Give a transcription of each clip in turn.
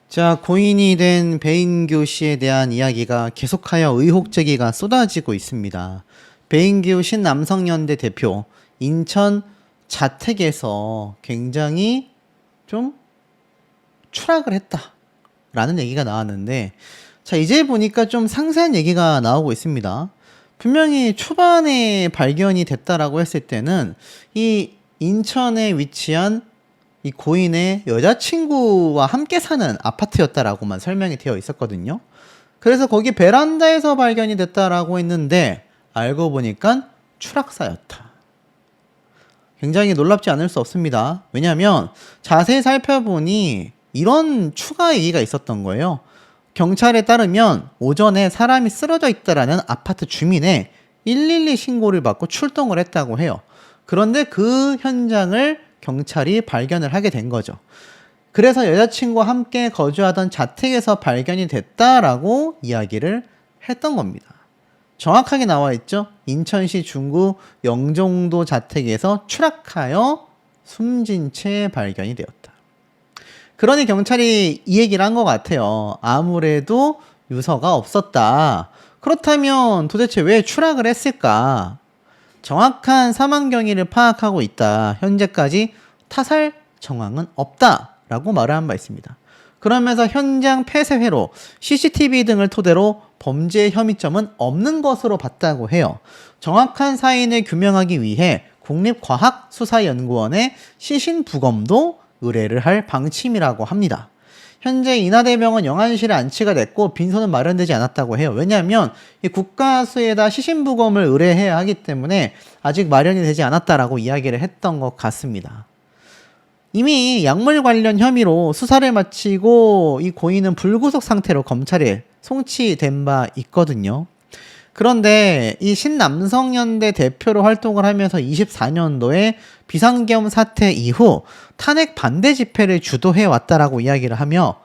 자, 고인이 된 배인규 씨에 대한 이야기가 계속하여 의혹 제기가 쏟아지고 있습니다. 배인규 신남성연대 대표, 인천 자택에서 굉장히 좀 추락을 했다라는 얘기가 나왔는데, 자, 이제 보니까 좀 상세한 얘기가 나오고 있습니다. 분명히 초반에 발견이 됐다라고 했을 때는 이 인천에 위치한 이 고인의 여자친구와 함께 사는 아파트였다라고만 설명이 되어 있었거든요. 그래서 거기 베란다에서 발견이 됐다라고 했는데 알고 보니까 추락사였다. 굉장히 놀랍지 않을 수 없습니다. 왜냐하면 자세히 살펴보니 이런 추가 얘기가 있었던 거예요. 경찰에 따르면 오전에 사람이 쓰러져 있다라는 아파트 주민의 112 신고를 받고 출동을 했다고 해요. 그런데 그 현장을 경찰이 발견을 하게 된 거죠. 그래서 여자친구와 함께 거주하던 자택에서 발견이 됐다라고 이야기를 했던 겁니다. 정확하게 나와 있죠. 인천시 중구 영종도 자택에서 추락하여 숨진 채 발견이 되었다. 그러니 경찰이 이 얘기를 한 것 같아요. 아무래도 유서가 없었다. 그렇다면 도대체 왜 추락을 했을까? 정확한 사망 경위를 파악하고 있다. 현재까지 타살 정황은 없다라고 말을 한 바 있습니다. 그러면서 현장 폐쇄회로 CCTV 등을 토대로 범죄 혐의점은 없는 것으로 봤다고 해요. 정확한 사인을 규명하기 위해 국립과학수사연구원에 시신부검도 의뢰를 할 방침이라고 합니다. 현재 인하대병원 영안실에 안치가 됐고 빈소는 마련되지 않았다고 해요. 왜냐하면 이 국가수에다 시신부검을 의뢰해야 하기 때문에 아직 마련이 되지 않았다라고 이야기를 했던 것 같습니다. 이미 약물 관련 혐의로 수사를 마치고 이 고인은 불구속 상태로 검찰에 송치된 바 있거든요. 그런데 이 신남성연대 대표로 활동을 하면서 24년도에 비상계엄 사태 이후 탄핵 반대 집회를 주도해 왔다라고 이야기를 하며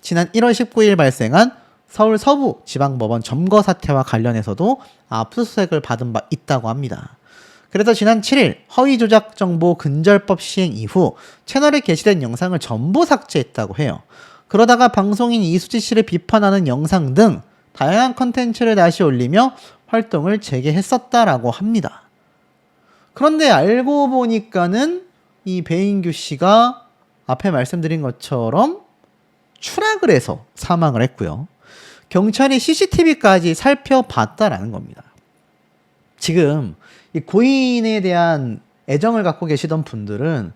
지난 1월 19일 발생한 서울 서부지방법원 점거 사태와 관련해서도 압수수색을 받은 바 있다고 합니다. 그래서 지난 7일 허위조작 정보 근절법 시행 이후 채널에 게시된 영상을 전부 삭제했다고 해요. 그러다가 방송인 이수지 씨를 비판하는 영상 등 다양한 컨텐츠를 다시 올리며 활동을 재개했었다라고 합니다. 그런데 알고 보니까는 이 배인규 씨가 앞에 말씀드린 것처럼 추락을 해서 사망을 했고요. 경찰이 CCTV까지 살펴봤다라는 겁니다. 지금 이 고인에 대한 애정을 갖고 계시던 분들은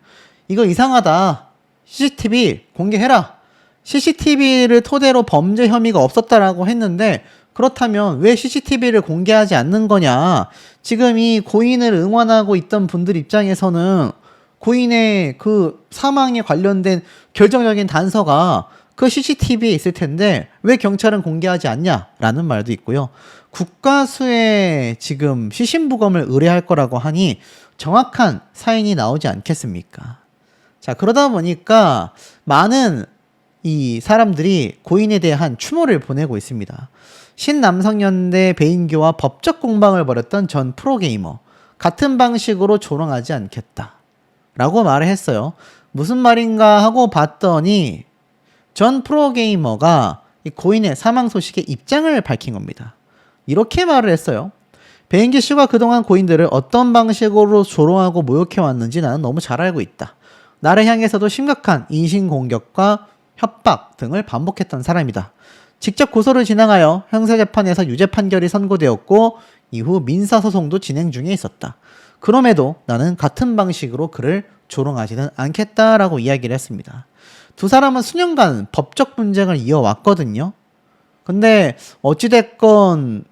이거 이상하다. CCTV 공개해라. CCTV를 토대로 범죄 혐의가 없었다라고 했는데 그렇다면 왜 CCTV를 공개하지 않는 거냐. 지금 이 고인을 응원하고 있던 분들 입장에서는 고인의 그 사망에 관련된 결정적인 단서가 그 CCTV에 있을 텐데 왜 경찰은 공개하지 않냐라는 말도 있고요. 국가수에 지금 시신부검을 의뢰할 거라고 하니 정확한 사인이 나오지 않겠습니까? 자, 그러다 보니까 많은 이 사람들이 고인에 대한 추모를 보내고 있습니다. 신남성연대 배인규와 법적 공방을 벌였던 전 프로게이머. 같은 방식으로 조롱하지 않겠다. 라고 말을 했어요. 무슨 말인가 하고 봤더니 전 프로게이머가 이 고인의 사망 소식에 입장을 밝힌 겁니다. 이렇게 말을 했어요. 배인규 씨가 그동안 고인들을 어떤 방식으로 조롱하고 모욕해왔는지 나는 너무 잘 알고 있다. 나를 향해서도 심각한 인신공격과 협박 등을 반복했던 사람이다. 직접 고소를 진행하여 형사재판에서 유죄 판결이 선고되었고 이후 민사소송도 진행 중에 있었다. 그럼에도 나는 같은 방식으로 그를 조롱하지는 않겠다라고 이야기를 했습니다. 두 사람은 수년간 법적 분쟁을 이어왔거든요. 근데 어찌됐건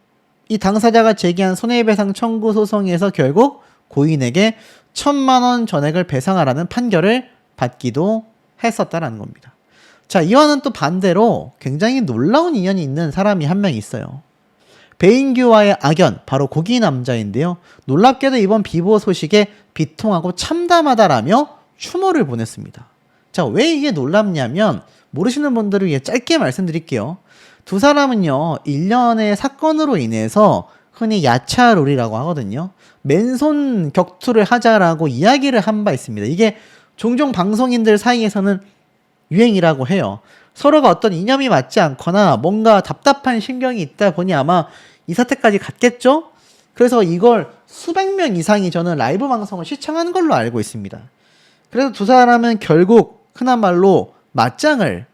이 당사자가 제기한 손해배상 청구 소송에서 결국 고인에게 1,000만 원 전액을 배상하라는 판결을 받기도 했었다라는 겁니다. 자, 이와는 또 반대로 굉장히 놀라운 인연이 있는 사람이 한 명 있어요. 배인규와의 악연, 바로 고기 남자인데요. 놀랍게도 이번 비보 소식에 비통하고 참담하다라며 추모를 보냈습니다. 자, 왜 이게 놀랍냐면 모르시는 분들을 위해 짧게 말씀드릴게요. 두 사람은요, 일련의 사건으로 인해서 흔히 야차롤이라고 하거든요. 맨손 격투를 하자라고 이야기를 한 바 있습니다. 이게 종종 방송인들 사이에서는 유행이라고 해요. 서로가 어떤 이념이 맞지 않거나 뭔가 답답한 심경이 있다 보니 아마 이 사태까지 갔겠죠? 그래서 이걸 수백 명 이상이 저는 라이브 방송을 시청한 걸로 알고 있습니다. 그래서 두 사람은 결국 흔한 말로 맞짱을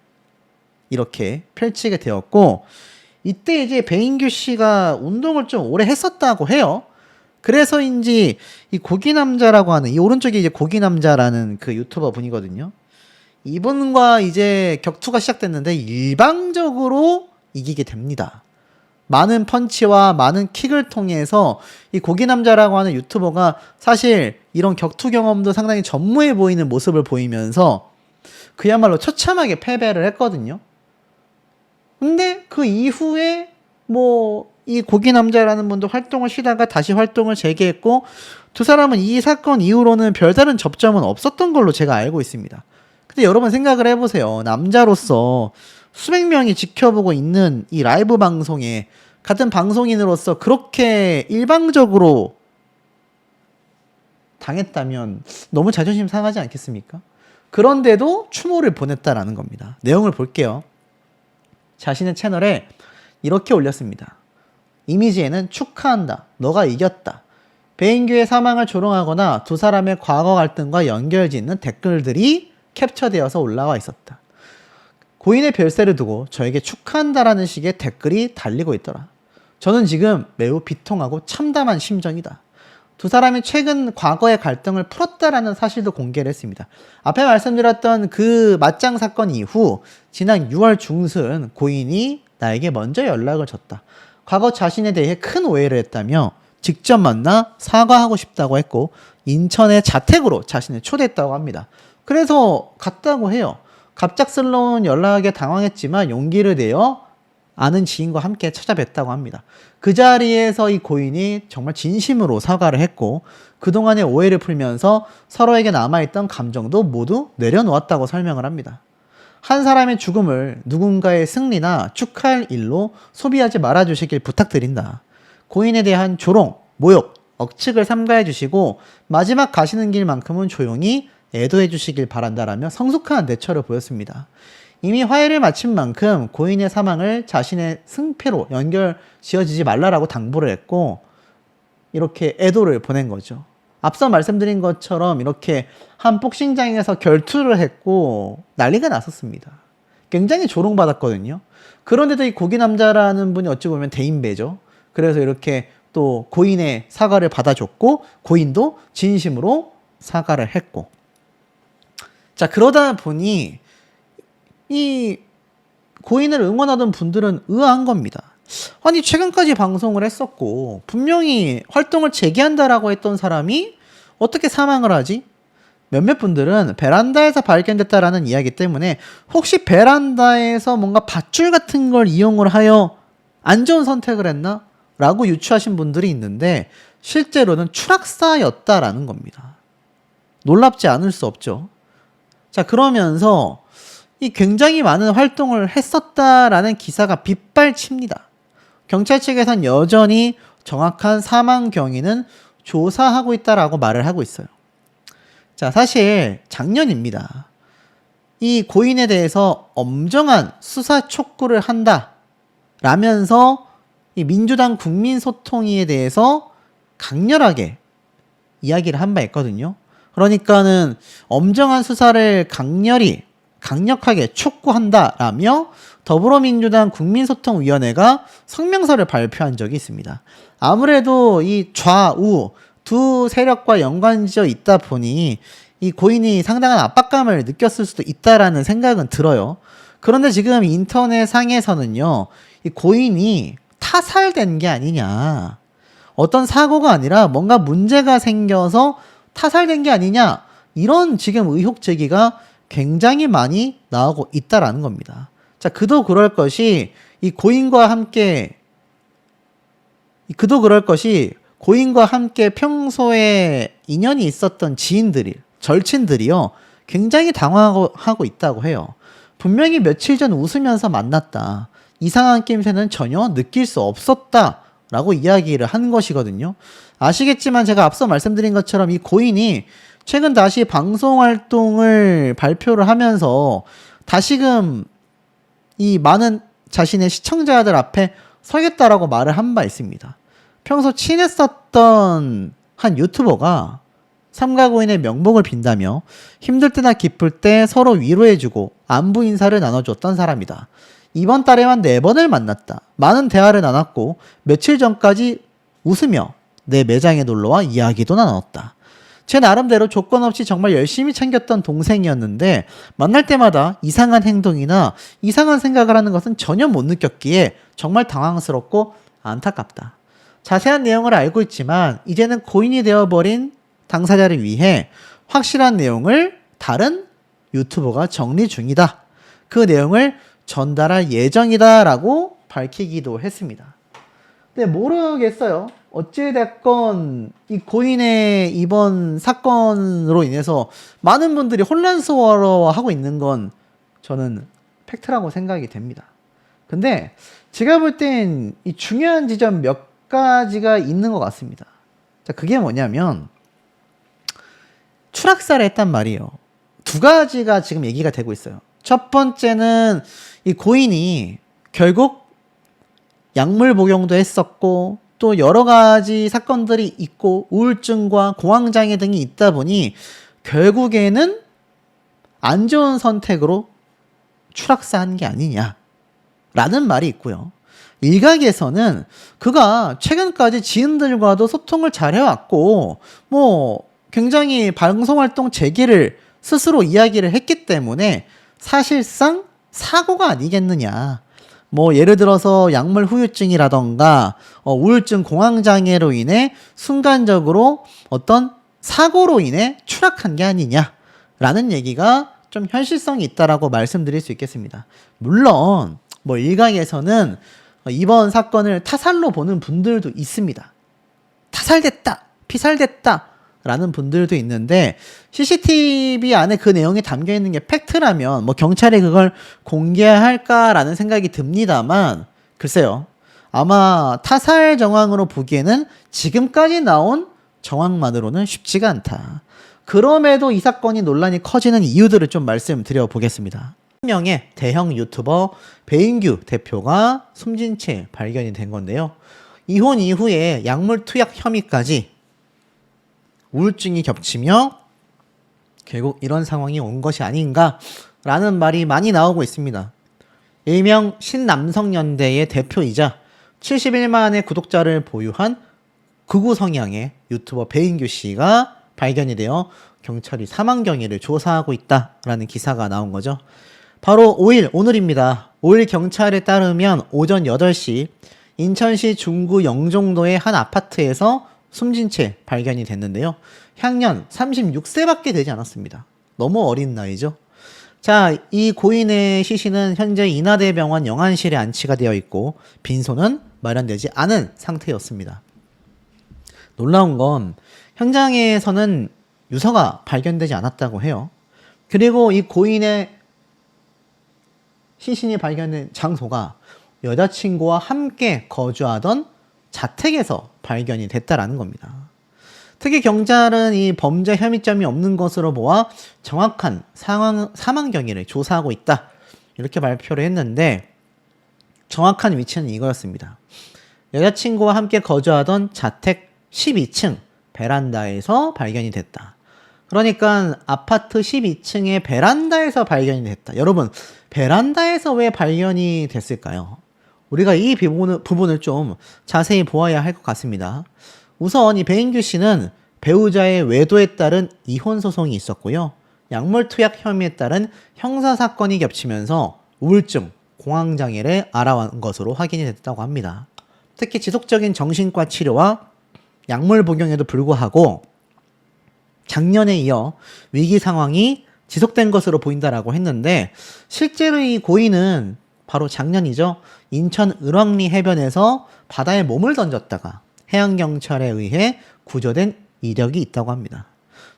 이렇게 펼치게 되었고, 이때 이제 배인규 씨가 운동을 좀 오래 했었다고 해요. 그래서인지 이 고기남자라고 하는, 이 오른쪽에 이제 고기남자라는 그 유튜버 분이거든요. 이분과 이제 격투가 시작됐는데 일방적으로 이기게 됩니다. 많은 펀치와 많은 킥을 통해서 이 고기남자라고 하는 유튜버가 사실 이런 격투 경험도 상당히 전무해 보이는 모습을 보이면서 그야말로 처참하게 패배를 했거든요. 근데 그 이후에 뭐 이 고기남자라는 분도 활동을 쉬다가 다시 활동을 재개했고, 두 사람은 이 사건 이후로는 별다른 접점은 없었던 걸로 제가 알고 있습니다. 근데 여러분 생각을 해보세요. 남자로서 수백 명이 지켜보고 있는 이 라이브 방송에 같은 방송인으로서 그렇게 일방적으로 당했다면 너무 자존심 상하지 않겠습니까? 그런데도 추모를 보냈다라는 겁니다. 내용을 볼게요. 자신의 채널에 이렇게 올렸습니다. 이미지에는 축하한다. 너가 이겼다. 배인규의 사망을 조롱하거나 두 사람의 과거 갈등과 연결짓는 댓글들이 캡처되어서 올라와 있었다. 고인의 별세를 두고 저에게 축하한다라는 식의 댓글이 달리고 있더라. 저는 지금 매우 비통하고 참담한 심정이다. 두 사람이 최근 과거의 갈등을 풀었다라는 사실도 공개를 했습니다. 앞에 말씀드렸던 그 맞짱 사건 이후 지난 6월 중순 고인이 나에게 먼저 연락을 줬다. 과거 자신에 대해 큰 오해를 했다며 직접 만나 사과하고 싶다고 했고 인천의 자택으로 자신을 초대했다고 합니다. 그래서 갔다고 해요. 갑작스러운 연락에 당황했지만 용기를 내어 아는 지인과 함께 찾아뵀다고 합니다. 그 자리에서 이 고인이 정말 진심으로 사과를 했고 그동안의 오해를 풀면서 서로에게 남아있던 감정도 모두 내려놓았다고 설명을 합니다. 한 사람의 죽음을 누군가의 승리나 축하할 일로 소비하지 말아주시길 부탁드린다. 고인에 대한 조롱, 모욕, 억측을 삼가해 주시고 마지막 가시는 길만큼은 조용히 애도해 주시길 바란다라며 성숙한 대처를 보였습니다. 이미 화해를 마친 만큼 고인의 사망을 자신의 승패로 연결 지어지지 말라라고 당부를 했고 이렇게 애도를 보낸 거죠. 앞서 말씀드린 것처럼 이렇게 한 복싱장에서 결투를 했고 난리가 났었습니다. 굉장히 조롱받았거든요. 그런데도 이 고기남자라는 분이 어찌 보면 대인배죠. 그래서 이렇게 또 고인의 사과를 받아줬고 고인도 진심으로 사과를 했고, 자 그러다 보니 이 고인을 응원하던 분들은 의아한 겁니다. 아니 최근까지 방송을 했었고 분명히 활동을 재개한다라고 했던 사람이 어떻게 사망을 하지? 몇몇 분들은 베란다에서 발견됐다라는 이야기 때문에 혹시 베란다에서 뭔가 밧줄 같은 걸 이용을 하여 안 좋은 선택을 했나? 라고 유추하신 분들이 있는데 실제로는 추락사였다라는 겁니다. 놀랍지 않을 수 없죠. 자 그러면서 이 굉장히 많은 활동을 했었다라는 기사가 빗발칩니다. 경찰 측에선 여전히 정확한 사망 경위는 조사하고 있다라고 말을 하고 있어요. 자, 사실 작년입니다. 이 고인에 대해서 엄정한 수사 촉구를 한다 라면서 이 민주당 국민소통위에 대해서 강렬하게 이야기를 한 바 있거든요. 그러니까는 엄정한 수사를 강력하게 촉구한다라며 더불어민주당 국민소통위원회가 성명서를 발표한 적이 있습니다. 아무래도 이 좌우 두 세력과 연관지어 있다 보니 이 고인이 상당한 압박감을 느꼈을 수도 있다라는 생각은 들어요. 그런데 지금 인터넷 상에서는요, 이 고인이 타살된 게 아니냐, 어떤 사고가 아니라 뭔가 문제가 생겨서 타살된 게 아니냐, 이런 지금 의혹 제기가 굉장히 많이 나오고 있다라는 겁니다. 자, 그도 그럴 것이 고인과 함께 평소에 인연이 있었던 지인들이, 절친들이요, 굉장히 당황하고 있다고 해요. 분명히 며칠 전 웃으면서 만났다. 이상한 낌새는 전혀 느낄 수 없었다라고 이야기를 한 것이거든요. 아시겠지만 제가 앞서 말씀드린 것처럼 이 고인이 최근 다시 방송 활동을 발표를 하면서 다시금 이 많은 자신의 시청자들 앞에 서겠다라고 말을 한 바 있습니다. 평소 친했었던 한 유튜버가 삼가 고인의 명복을 빈다며 힘들 때나 기쁠 때 서로 위로해주고 안부 인사를 나눠줬던 사람이다. 이번 달에만 4번을 만났다. 많은 대화를 나눴고 며칠 전까지 웃으며 내 매장에 놀러와 이야기도 나눴다. 제 나름대로 조건 없이 정말 열심히 챙겼던 동생이었는데 만날 때마다 이상한 행동이나 이상한 생각을 하는 것은 전혀 못 느꼈기에 정말 당황스럽고 안타깝다. 자세한 내용을 알고 있지만 이제는 고인이 되어버린 당사자를 위해 확실한 내용을 다른 유튜버가 정리 중이다. 그 내용을 전달할 예정이다 라고 밝히기도 했습니다. 근데 모르겠어요. 어찌됐건 이 고인의 이번 사건으로 인해서 많은 분들이 혼란스러워하고 있는 건 저는 팩트라고 생각이 됩니다. 근데 제가 볼 땐 이 중요한 지점 몇 가지가 있는 것 같습니다. 자, 그게 뭐냐면 추락사를 했단 말이에요. 2가지가 지금 얘기가 되고 있어요. 첫 번째는 이 고인이 결국 약물 복용도 했었고 또 여러 가지 사건들이 있고 우울증과 공황장애 등이 있다 보니 결국에는 안 좋은 선택으로 추락사한 게 아니냐라는 말이 있고요. 일각에서는 그가 최근까지 지인들과도 소통을 잘 해왔고 굉장히 방송활동 재개를 스스로 이야기를 했기 때문에 사실상 사고가 아니겠느냐. 예를 들어서 약물 후유증이라던가 우울증 공황장애로 인해 순간적으로 어떤 사고로 인해 추락한 게 아니냐라는 얘기가 좀 현실성이 있다라고 말씀드릴 수 있겠습니다. 물론 일각에서는 이번 사건을 타살로 보는 분들도 있습니다. 타살됐다, 피살됐다 라는 분들도 있는데 CCTV 안에 그 내용이 담겨 있는 게 팩트라면 경찰이 그걸 공개할까라는 생각이 듭니다만 글쎄요. 아마 타살 정황으로 보기에는 지금까지 나온 정황만으로는 쉽지가 않다. 그럼에도 이 사건이 논란이 커지는 이유들을 좀 말씀드려 보겠습니다. 한 명의 대형 유튜버 배인규 대표가 숨진 채 발견이 된 건데요. 이혼 이후에 약물 투약 혐의까지 우울증이 겹치며 결국 이런 상황이 온 것이 아닌가라는 말이 많이 나오고 있습니다. 일명 신남성연대의 대표이자 71만의 구독자를 보유한 극우 성향의 유튜버 배인규 씨가 발견이 되어 경찰이 사망 경위를 조사하고 있다라는 기사가 나온 거죠. 바로 5일, 오늘입니다. 5일 경찰에 따르면 오전 8시 인천시 중구 영종도의 한 아파트에서 숨진 채 발견이 됐는데요. 향년 36세밖에 되지 않았습니다. 너무 어린 나이죠. 자, 이 고인의 시신은 현재 인하대병원 영안실에 안치가 되어 있고 빈소는 마련되지 않은 상태였습니다. 놀라운 건 현장에서는 유서가 발견되지 않았다고 해요. 그리고 이 고인의 시신이 발견된 장소가 여자친구와 함께 거주하던 자택에서 발견이 됐다라는 겁니다. 특히 경찰은 이 범죄 혐의점이 없는 것으로 보아 정확한 사망 경위를 조사하고 있다. 이렇게 발표를 했는데 정확한 위치는 이거였습니다. 여자친구와 함께 거주하던 자택 12층 베란다에서 발견이 됐다. 그러니까 아파트 12층의 베란다에서 발견이 됐다. 여러분, 베란다에서 왜 발견이 됐을까요? 우리가 이 부분을 좀 자세히 보아야 할 것 같습니다. 우선 이 배인규 씨는 배우자의 외도에 따른 이혼 소송이 있었고요. 약물 투약 혐의에 따른 형사사건이 겹치면서 우울증, 공황장애를 알아온 것으로 확인이 됐다고 합니다. 특히 지속적인 정신과 치료와 약물 복용에도 불구하고 작년에 이어 위기 상황이 지속된 것으로 보인다라고 했는데 실제로 이 고인은 바로 작년이죠. 인천 을왕리 해변에서 바다에 몸을 던졌다가 해양경찰에 의해 구조된 이력이 있다고 합니다.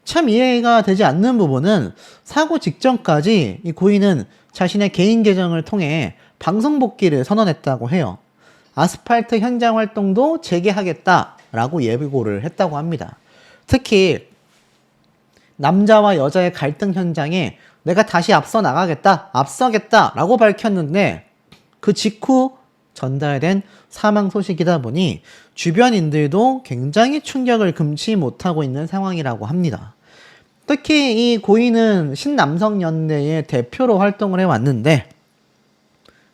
참 이해가 되지 않는 부분은 사고 직전까지 이 고인은 자신의 개인 계정을 통해 방송 복귀를 선언했다고 해요. 아스팔트 현장 활동도 재개하겠다라고 예고를 했다고 합니다. 특히 남자와 여자의 갈등 현장에 내가 다시 앞서겠다 라고 밝혔는데 그 직후 전달된 사망 소식이다 보니 주변인들도 굉장히 충격을 금치 못하고 있는 상황이라고 합니다. 특히 이 고인은 신남성연대의 대표로 활동을 해왔는데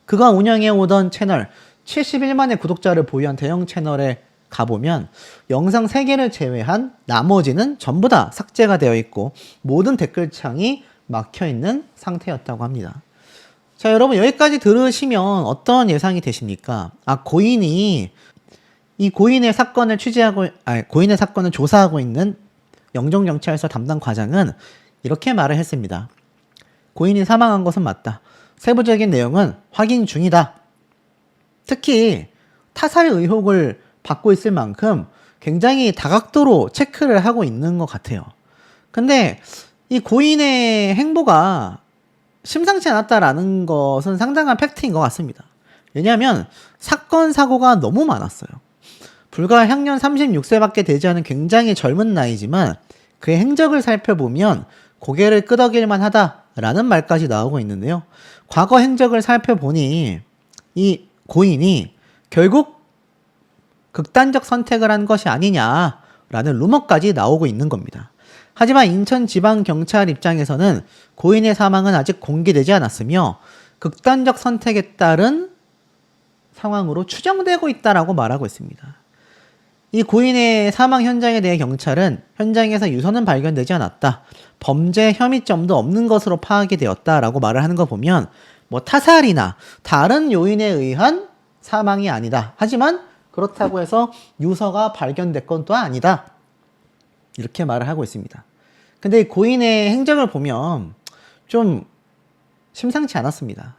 그가 운영해오던 채널 71만의 구독자를 보유한 대형 채널에 가보면 영상 3개를 제외한 나머지는 전부 다 삭제가 되어 있고 모든 댓글창이 막혀있는 상태였다고 합니다. 자, 여러분 여기까지 들으시면 어떤 예상이 되십니까? 고인의 사건을 고인의 사건을 조사하고 있는 영종경찰서 담당 과장은 이렇게 말을 했습니다. 고인이 사망한 것은 맞다. 세부적인 내용은 확인 중이다. 특히 타살 의혹을 받고 있을 만큼 굉장히 다각도로 체크를 하고 있는 것 같아요. 근데 이 고인의 행보가 심상치 않았다라는 것은 상당한 팩트인 것 같습니다. 왜냐하면 사건, 사고가 너무 많았어요. 불과 향년 36세밖에 되지 않은 굉장히 젊은 나이지만 그의 행적을 살펴보면 고개를 끄덕일만 하다라는 말까지 나오고 있는데요. 과거 행적을 살펴보니 이 고인이 결국 극단적 선택을 한 것이 아니냐라는 루머까지 나오고 있는 겁니다. 하지만 인천지방경찰 입장에서는 고인의 사망은 아직 공개되지 않았으며 극단적 선택에 따른 상황으로 추정되고 있다라고 말하고 있습니다. 이 고인의 사망 현장에 대해 경찰은 현장에서 유서는 발견되지 않았다. 범죄 혐의점도 없는 것으로 파악이 되었다라고 말을 하는 거 보면 뭐 타살이나 다른 요인에 의한 사망이 아니다. 하지만 그렇다고 해서 유서가 발견된 건 또 아니다. 이렇게 말을 하고 있습니다. 근데 고인의 행적을 보면 좀 심상치 않았습니다.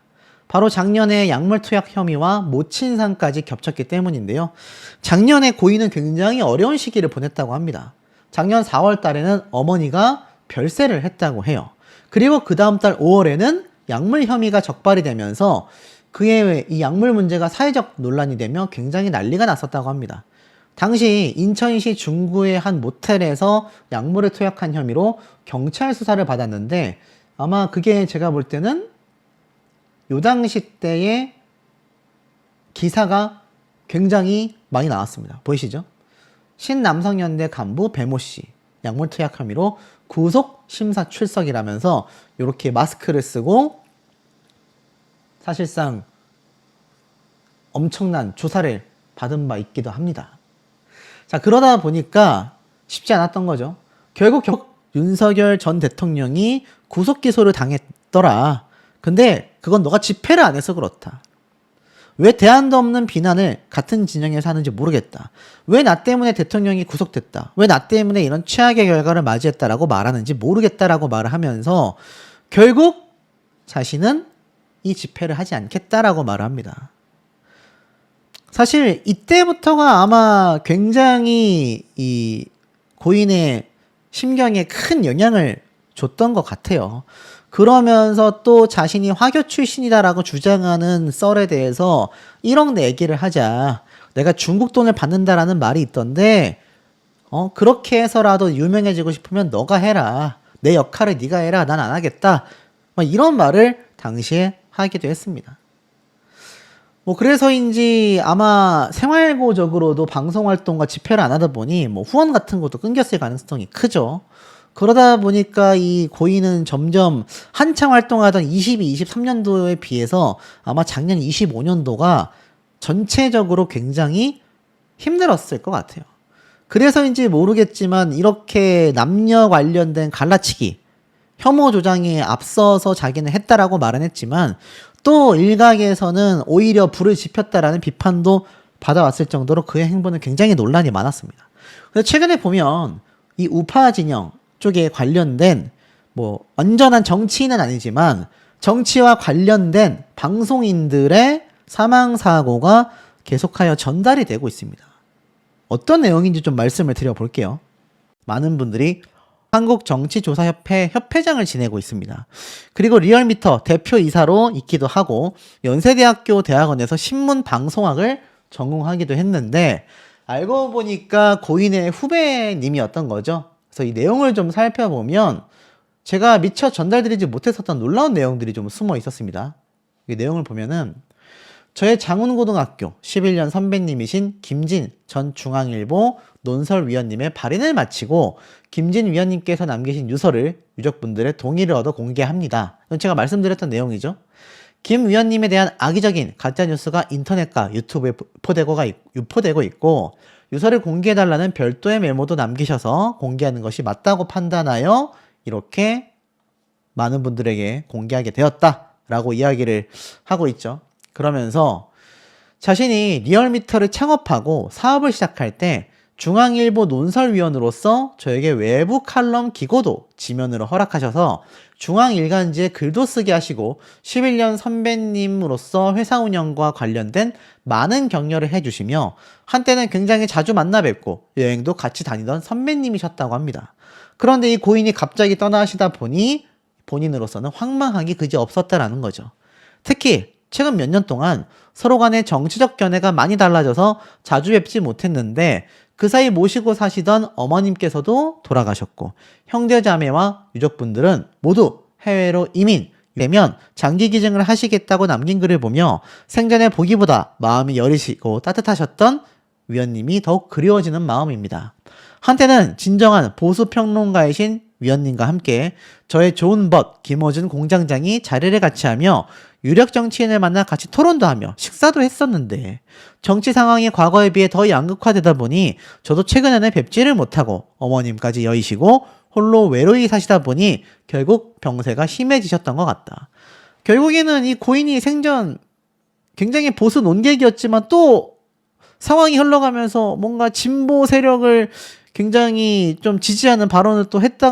바로 작년에 약물 투약 혐의와 모친상까지 겹쳤기 때문인데요. 작년에 고인은 굉장히 어려운 시기를 보냈다고 합니다. 작년 4월 달에는 어머니가 별세를 했다고 해요. 그리고 그 다음 달 5월에는 약물 혐의가 적발이 되면서 그의 이 약물 문제가 사회적 논란이 되며 굉장히 난리가 났었다고 합니다. 당시 인천시 중구의 한 모텔에서 약물을 투약한 혐의로 경찰 수사를 받았는데 아마 그게 제가 볼 때는 요 당시 때의 기사가 굉장히 많이 나왔습니다. 보이시죠? 신남성연대 간부 배모 씨 약물 투약 혐의로 구속 심사 출석이라면서 이렇게 마스크를 쓰고 사실상 엄청난 조사를 받은 바 있기도 합니다. 자, 그러다 보니까 쉽지 않았던 거죠. 결국 윤석열 전 대통령이 구속 기소를 당했더라. 근데 그건 너가 집회를 안 해서 그렇다. 왜 대안도 없는 비난을 같은 진영에서 하는지 모르겠다. 왜 나 때문에 대통령이 구속됐다. 왜 나 때문에 이런 최악의 결과를 맞이했다라고 말하는지 모르겠다라고 말을 하면서 결국 자신은 이 집회를 하지 않겠다라고 말을 합니다. 사실 이때부터가 아마 굉장히 이 고인의 심경에 큰 영향을 줬던 것 같아요. 그러면서 또 자신이 화교 출신이다라고 주장하는 썰에 대해서 1억 내기를 하자. 내가 중국 돈을 받는다라는 말이 있던데 그렇게 해서라도 유명해지고 싶으면 너가 해라. 내 역할을 네가 해라. 난 안 하겠다. 이런 말을 당시에 하기도 했습니다. 그래서인지 아마 생활고적으로도 방송활동과 집회를 안 하다 보니 후원 같은 것도 끊겼을 가능성이 크죠. 그러다 보니까 이 고인은 점점 한창 활동하던 23년도에 비해서 아마 작년 25년도가 전체적으로 굉장히 힘들었을 것 같아요. 그래서인지 모르겠지만 이렇게 남녀 관련된 갈라치기, 혐오 조장에 앞서서 자기는 했다라고 말은 했지만 또 일각에서는 오히려 불을 지폈다라는 비판도 받아왔을 정도로 그의 행보는 굉장히 논란이 많았습니다. 그래서 최근에 보면 이 우파 진영 쪽에 관련된 완전한 정치인은 아니지만 정치와 관련된 방송인들의 사망사고가 계속하여 전달이 되고 있습니다. 어떤 내용인지 좀 말씀을 드려볼게요. 많은 분들이 한국정치조사협회 협회장을 지내고 있습니다. 그리고 리얼미터 대표이사로 있기도 하고 연세대학교 대학원에서 신문방송학을 전공하기도 했는데 알고 보니까 고인의 후배님이었던 거죠. 그래서 이 내용을 좀 살펴보면 제가 미처 전달드리지 못했었던 놀라운 내용들이 좀 숨어 있었습니다. 이 내용을 보면은 저의 장운고등학교 11년 선배님이신 김진 전 중앙일보 논설위원님의 발인을 마치고 김진 위원님께서 남기신 유서를 유족분들의 동의를 얻어 공개합니다. 이건 제가 말씀드렸던 내용이죠. 김 위원님에 대한 악의적인 가짜뉴스가 인터넷과 유튜브에 유포되고 있고 유서를 공개해달라는 별도의 메모도 남기셔서 공개하는 것이 맞다고 판단하여 이렇게 많은 분들에게 공개하게 되었다라고 이야기를 하고 있죠. 그러면서 자신이 리얼미터를 창업하고 사업을 시작할 때 중앙일보 논설위원으로서 저에게 외부 칼럼 기고도 지면으로 허락하셔서 중앙일간지에 글도 쓰게 하시고 11년 선배님으로서 회사 운영과 관련된 많은 격려를 해주시며 한때는 굉장히 자주 만나 뵙고 여행도 같이 다니던 선배님이셨다고 합니다. 그런데 이 고인이 갑자기 떠나시다 보니 본인으로서는 황망하기 그지 없었다라는 거죠. 특히 최근 몇 년 동안 서로 간의 정치적 견해가 많이 달라져서 자주 뵙지 못했는데 그 사이 모시고 사시던 어머님께서도 돌아가셨고 형제자매와 유족분들은 모두 해외로 이민되면 장기 기증을 하시겠다고 남긴 글을 보며 생전에 보기보다 마음이 여리시고 따뜻하셨던 위원님이 더욱 그리워지는 마음입니다. 한때는 진정한 보수평론가이신 위원님과 함께 저의 좋은 벗 김어준 공장장이 자리를 같이 하며 유력 정치인을 만나 같이 토론도 하며 식사도 했었는데 정치 상황이 과거에 비해 더 양극화되다 보니 저도 최근에는 뵙지를 못하고 어머님까지 여의시고 홀로 외로이 사시다 보니 결국 병세가 심해지셨던 것 같다. 결국에는 이 고인이 생전 굉장히 보수 논객이었지만 또 상황이 흘러가면서 뭔가 진보 세력을 굉장히 좀 지지하는 발언을 또 했다.